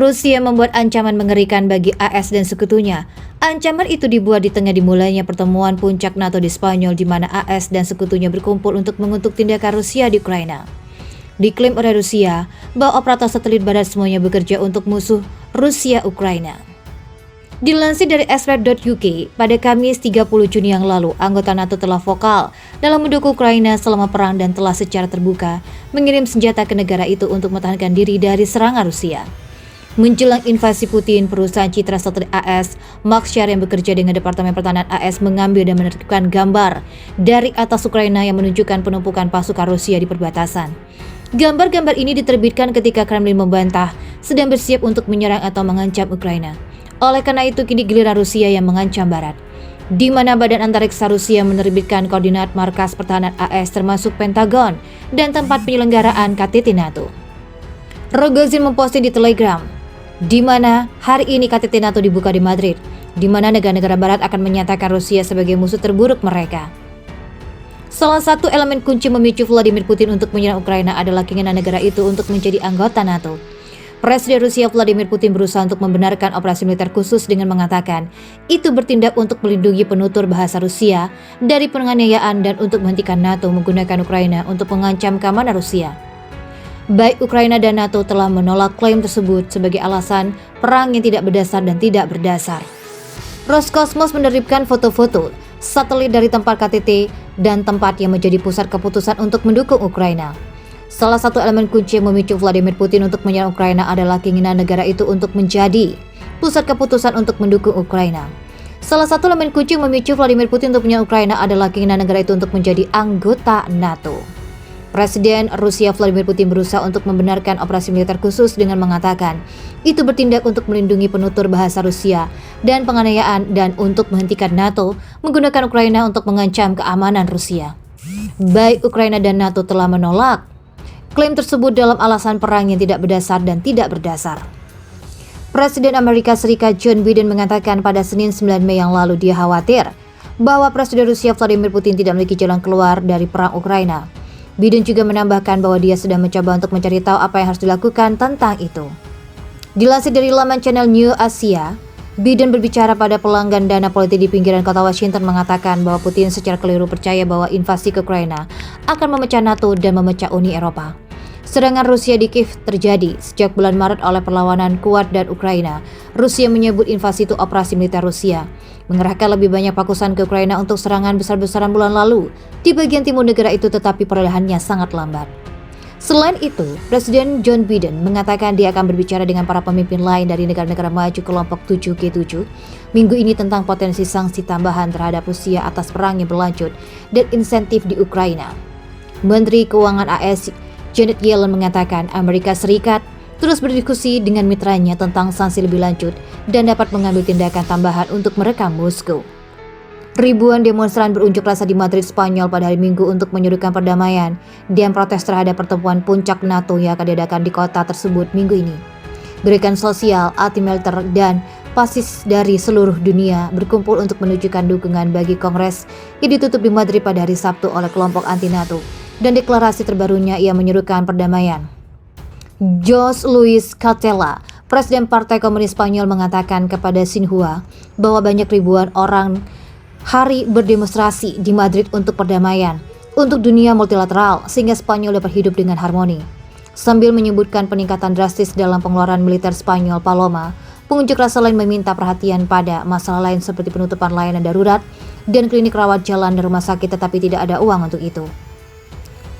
Rusia membuat ancaman mengerikan bagi AS dan sekutunya. Ancaman itu dibuat di tengah dimulainya pertemuan puncak NATO di Spanyol di mana AS dan sekutunya berkumpul untuk mengutuk tindakan Rusia di Ukraina. Diklaim oleh Rusia bahwa operator satelit barat semuanya bekerja untuk musuh Rusia Ukraina. Dilansir dari Esred.uk, pada Kamis 30 Juni yang lalu, anggota NATO telah vokal dalam mendukung Ukraina selama perang dan telah secara terbuka mengirim senjata ke negara itu untuk mempertahankan diri dari serangan Rusia. Menjelang invasi Putin, perusahaan citra satelit AS, Maxar yang bekerja dengan Departemen Pertahanan AS mengambil dan menertibkan gambar dari atas Ukraina yang menunjukkan penumpukan pasukan Rusia di perbatasan. Gambar-gambar ini diterbitkan ketika Kremlin membantah sedang bersiap untuk menyerang atau mengancam Ukraina. Oleh karena itu, kini giliran Rusia yang mengancam Barat, di mana Badan Antariksa Rusia menerbitkan koordinat markas pertahanan AS termasuk Pentagon dan tempat penyelenggaraan KTT NATO. Rogozin memposting di Telegram, di mana hari ini KTT NATO dibuka di Madrid, di mana negara-negara Barat akan menyatakan Rusia sebagai musuh terburuk mereka. Salah satu elemen kunci memicu Vladimir Putin untuk menyerang Ukraina adalah keinginan negara itu untuk menjadi anggota NATO. Presiden Rusia Vladimir Putin berusaha untuk membenarkan operasi militer khusus dengan mengatakan itu bertindak untuk melindungi penutur bahasa Rusia dari penganiayaan dan untuk menghentikan NATO menggunakan Ukraina untuk mengancam keamanan Rusia. Baik Ukraina dan NATO telah menolak klaim tersebut sebagai alasan perang yang tidak berdasar dan tidak berdasar. Roskosmos menerbitkan foto-foto satelit dari tempat KTT dan tempat yang menjadi pusat keputusan untuk mendukung Ukraina. Salah satu elemen kunci yang memicu Vladimir Putin untuk menyerang Ukraina adalah keinginan negara itu untuk menjadi pusat keputusan untuk mendukung Ukraina. Salah satu elemen kunci yang memicu Vladimir Putin untuk menyerang Ukraina adalah keinginan negara itu untuk menjadi anggota NATO. Presiden Rusia Vladimir Putin berusaha untuk membenarkan operasi militer khusus dengan mengatakan itu bertindak untuk melindungi penutur bahasa Rusia dan penganiayaan dan untuk menghentikan NATO menggunakan Ukraina untuk mengancam keamanan Rusia. Baik Ukraina dan NATO telah menolak klaim tersebut dalam alasan perang yang tidak berdasar dan tidak berdasar. Presiden Amerika Serikat Joe Biden mengatakan pada Senin 9 Mei yang lalu dia khawatir bahwa Presiden Rusia Vladimir Putin tidak memiliki jalan keluar dari perang Ukraina. Biden juga menambahkan bahwa dia sedang mencoba untuk mencari tahu apa yang harus dilakukan tentang itu. Dilansir dari laman channel New Asia, Biden berbicara pada pelanggan dana politik di pinggiran kota Washington mengatakan bahwa Putin secara keliru percaya bahwa invasi ke Ukraina akan memecah NATO dan memecah Uni Eropa. Serangan Rusia di Kiev terjadi sejak bulan Maret oleh perlawanan kuat dan Ukraina. Rusia menyebut invasi itu operasi militer Rusia, mengerahkan lebih banyak pasukan ke Ukraina untuk serangan besar-besaran bulan lalu di bagian timur negara itu, tetapi perolehannya sangat lambat. Selain itu, Presiden Joe Biden mengatakan dia akan berbicara dengan para pemimpin lain dari negara-negara maju kelompok 7 G7 minggu ini tentang potensi sanksi tambahan terhadap Rusia atas perang yang berlanjut dan insentif di Ukraina. Menteri Keuangan AS Janet Yellen mengatakan Amerika Serikat terus berdiskusi dengan mitranya tentang sanksi lebih lanjut dan dapat mengambil tindakan tambahan untuk merekam Moskow. Ribuan demonstran berunjuk rasa di Madrid, Spanyol pada hari Minggu untuk menyerukan perdamaian dan protes terhadap pertemuan puncak NATO yang akan diadakan di kota tersebut minggu ini. Gerakan sosial, anti-militer, dan fasis dari seluruh dunia berkumpul untuk menunjukkan dukungan bagi kongres yang ditutup di Madrid pada hari Sabtu oleh kelompok anti-NATO dan deklarasi terbarunya yang menyerukan perdamaian. Jose Luis Catella, Presiden Partai Komunis Spanyol, mengatakan kepada Xinhua bahwa banyak ribuan orang hari berdemonstrasi di Madrid untuk perdamaian, untuk dunia multilateral, sehingga Spanyol dapat hidup dengan harmoni. Sambil menyebutkan peningkatan drastis dalam pengeluaran militer Spanyol, Paloma, pengunjuk rasa lain meminta perhatian pada masalah lain seperti penutupan layanan darurat dan klinik rawat jalan dan rumah sakit, tetapi tidak ada uang untuk itu.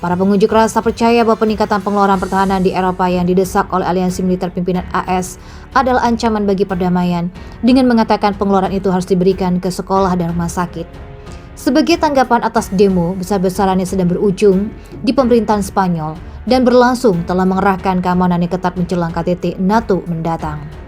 Para pengunjuk rasa percaya bahwa peningkatan pengeluaran pertahanan di Eropa yang didesak oleh aliansi militer pimpinan AS adalah ancaman bagi perdamaian, dengan mengatakan pengeluaran itu harus diberikan ke sekolah dan rumah sakit. Sebagai tanggapan atas demo besar-besaran yang sedang berujung di pemerintahan Spanyol dan berlangsung telah mengerahkan keamanan yang ketat menjelang KTT NATO mendatang.